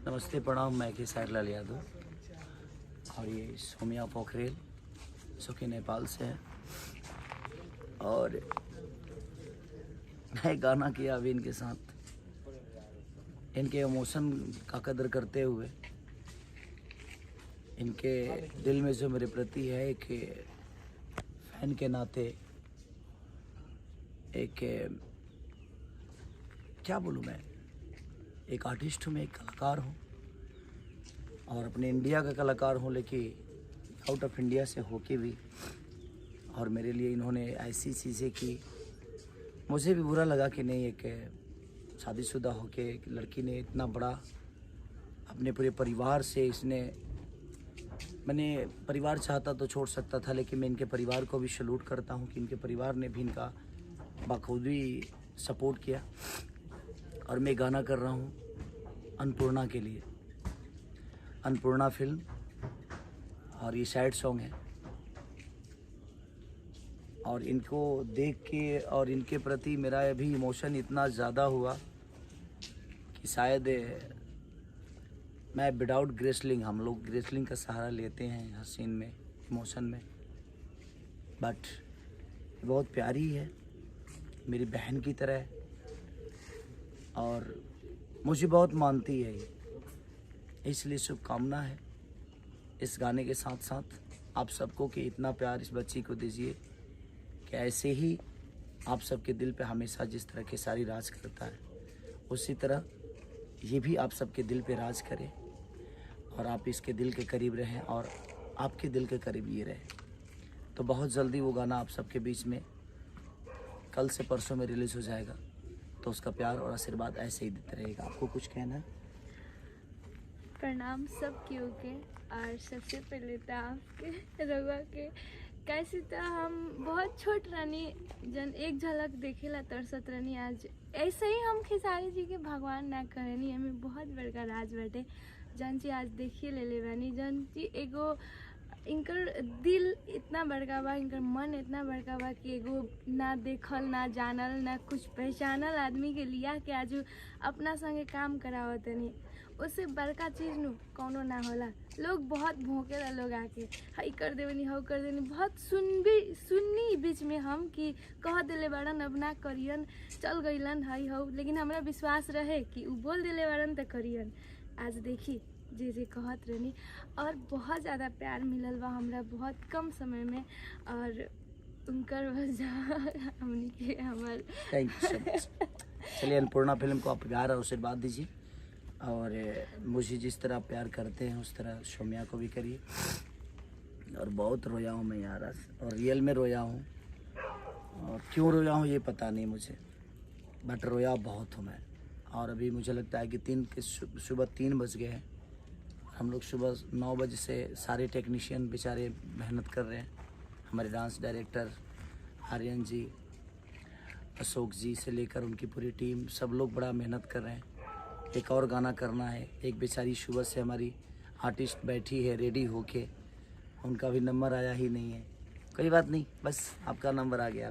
नमस्ते प्रणाम, मैं के साइडलाल यादव और ये सोमिया पोखरेल जो कि नेपाल से है। और मैं गाना किया अभी इनके साथ, इनके इमोशन का कदर करते हुए, इनके दिल में जो मेरे प्रति है एक फैन के नाते, एक क्या बोलूँ मैं, एक आर्टिस्ट हूँ, मैं एक कलाकार हूँ और अपने इंडिया का कलाकार हूँ, लेकिन आउट ऑफ इंडिया से होके भी। और मेरे लिए इन्होंने ऐसी चीज़ें की, मुझे भी बुरा लगा कि नहीं, एक शादीशुदा होके एक लड़की ने इतना बड़ा अपने पूरे परिवार से इसने, मैंने परिवार चाहता तो छोड़ सकता था, लेकिन मैं इनके परिवार को भी सैल्यूट करता हूँ कि इनके परिवार ने भी इनका बखूबी सपोर्ट किया। और मैं गाना कर रहा हूँ अन्नपूर्णा के लिए, अन्नपूर्णा फिल्म, और ये सैड सॉन्ग है। और इनको देख के और इनके प्रति मेरा अभी इमोशन इतना ज़्यादा हुआ कि शायद मैं विदाउट ग्रेसलिंग, हम लोग ग्रेसलिंग का सहारा लेते हैं हर सीन में, इमोशन में, बट बहुत प्यारी है, मेरी बहन की तरह है और मुझे बहुत मानती है ये, इसलिए शुभकामना है इस गाने के साथ साथ आप सबको कि इतना प्यार इस बच्ची को दीजिए कि ऐसे ही आप सबके दिल पे हमेशा जिस तरह के सारी राज करता है, उसी तरह ये भी आप सबके दिल पे राज करे और आप इसके दिल के करीब रहें और आपके दिल के करीब ये रहे। तो बहुत जल्दी वो गाना आप सबके बीच में कल से परसों में रिलीज़ हो जाएगा, तो उसका प्यार और आशीर्वाद ऐसे ही देते रहेगा। आपको कुछ कहना है? प्रणाम सब क्यों के, और सबसे पहले तो आपके रउआ के, कैसे तो हम बहुत छोट रहनी जन एक झलक देखेला तरसत रहनी। आज ऐसे ही हम खेसारी जी के भगवान ना कहनी, हमें बहुत बड़का राज बाटे जन जी आज देखिए ले बानी। जन जी एगो इनकर दिल इतना बड़का बा, इनकर मन इतना बड़का बा कि एगो ना देखल ना जानल ना कुछ पहचानल आदमी के लिया के आज अपना संगे काम करावत नहीं, उससे बड़का चीज़ नु कौनो ना होला। लोग बहुत भौंकेला, लोग आके हई कर देवनी हव कर देनी, बहुत सुननी बीच में हम कि कह दिले बाड़न अब ना करियन, चल गईलन हई हव, लेकिन हमरा विश्वास रहे कि उ बोल दिले बाड़न तो करियन। आज देखी जे कहत रहनी और बहुत ज़्यादा प्यार मिलल बा हमरा बहुत कम समय में, और उनकर वजह हमनी के हमार थैंक यू सो मच। चलिए, अन्नपूर्णा फिल्म को आप प्यार और आशीर्वाद दीजिए और मुझे जिस तरह प्यार करते हैं उस तरह सोमिया को भी करिए। और बहुत रोया हूँ मैं यार, और रियल में रोया हूँ, और क्यों रोया हूँ ये पता नहीं मुझे, बट रोया बहुत हूँ मैं। और अभी मुझे लगता है कि सुबह 3 बज गए हैं, हम लोग सुबह 9 बजे से सारे टेक्नीशियन बेचारे मेहनत कर रहे हैं, हमारे डांस डायरेक्टर आर्यन जी, अशोक जी से लेकर उनकी पूरी टीम, सब लोग बड़ा मेहनत कर रहे हैं। एक और गाना करना है, एक बेचारी सुबह से हमारी आर्टिस्ट बैठी है रेडी होके, उनका भी नंबर आया ही नहीं है। कोई बात नहीं, बस आपका नंबर आ गया।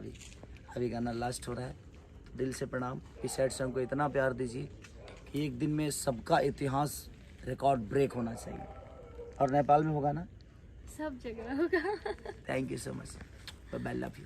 अभी गाना लास्ट हो रहा है। दिल से प्रणाम। इस सैड सॉन्ग को इतना प्यार दीजिए कि एक दिन में सबका इतिहास रिकॉर्ड ब्रेक होना चाहिए, और नेपाल में होगा ना, सब जगह होगा। Thank you so much, bye, love you.